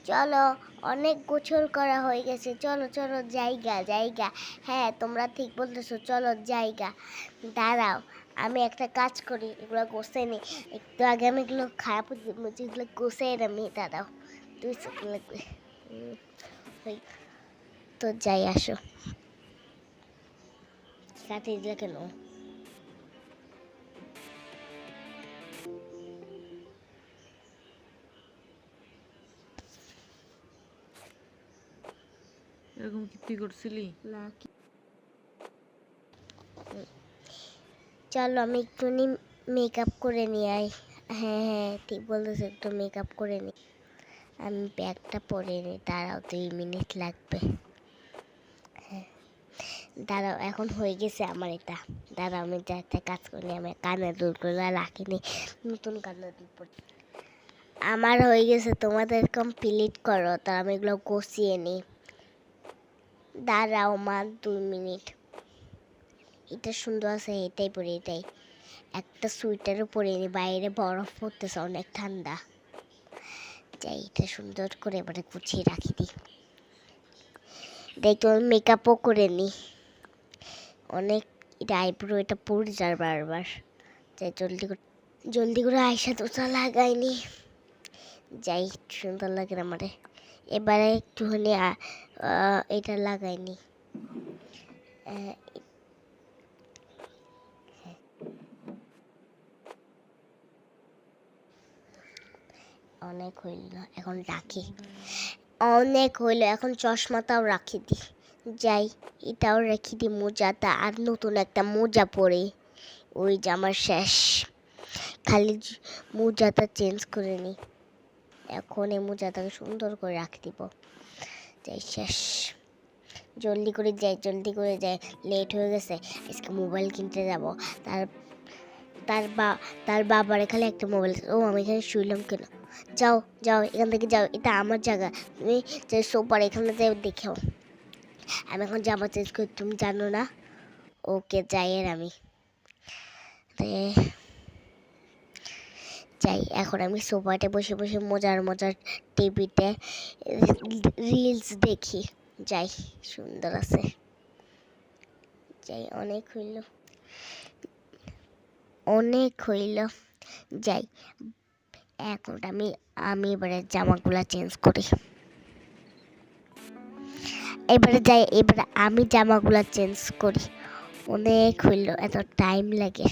চলো, অনেক গোসল করা হয়ে গেছে, চলো চলো জায়গা। হ্যাঁ, তোমরা ঠিক বলতেছো, চলো জায়গা। দাঁড়াও, আমি একটা কাজ করি, এগুলো গোছাই নি। একটু আগে আমি এগুলো খারাপ হচ্ছে, এগুলো গোছাই আমি। দাঁড়াও, 2 সেকেন্ড লাগবে। তো যাই, আসো। কাটে দিলে কেন? এরকম কি তুই করছিলি? না, চলো আমি একটু মেকআপ করে নিয়ে আই। হ্যাঁ, ঠিক বলতেছো, একটু মেকআপ করে নি। আমি ব্যাগটা পরে নিই, দাঁড়াও, 2 মিনিট লাগবে। হ্যাঁ, দাঁড়াও, এখন হয়ে গেছে আমার এটা। দাঁড়াও, আমি যা একটা কাজ করি, আমি কানের দুলগুলো রাখিনি, নতুন কানের দুল পরে। আমার হয়ে গেছে, তোমাদের কমপ্লিট করো, তো আমি এগুলো গুছিয়ে নিই। দাঁড়াও মা, 2 মিনিট। এটা সুন্দর আছে, এটাই পরে, এটাই। একটা সোয়েটারও পরে নি, বাইরে বরফ পড়তেছে, অনেক ঠান্ডা। যাই, এটা সুন্দর করে এবারে গুছিয়ে রাখি দিই। দেখো, মেকআপও করে নি অনেক। এটা আইব্রো, এটা পড়ে যার বারবার। যাই, জলদি করে আইশ্যাডোটা লাগাইনি। যাই, সুন্দর লাগে না আমারে। এবারে একটুখানি এটা লাগাইনি। অনেক হইল, এখন রাখি। অনেক হইল, এখন চশমাটাও রাখি দি। যাই, এটাও রেখে দিই, মোজাটা। আর নতুন একটা মোজা পরে, ওই যে আমার শেষ। খালি মোজাটা চেঞ্জ করে নি। এখন এই মোজাটাকে সুন্দর করে রাখি দিব। যাই, শেষ। জলদি করে যাই, লেট হয়ে গেছে। আজকে মোবাইল কিনতে যাব। তার তার বা তার বাবার এখানে একটা মোবাইল। ও, আমি এখানে শুইলাম কেন? যাও, এখান থেকে যাও, এটা আমার জায়গা। তুমি যে সোফার এখানে যাই, দেখো। আমি এখন জামা চেঞ্জ করি, তুমি জানো না? ওকে, যাই। এর আমি যাই, এখন আমি সোফাতে বসে বসে মজার টিভিতে রিলস দেখি। যাই, সুন্দর আছে। যাই, অনেক হইল। যাই, এখন আমি এবারে জামাগুলা চেঞ্জ করি। এবারে আমি জামাগুলা চেঞ্জ করি। অনেক হইল, এত টাইম লাগে।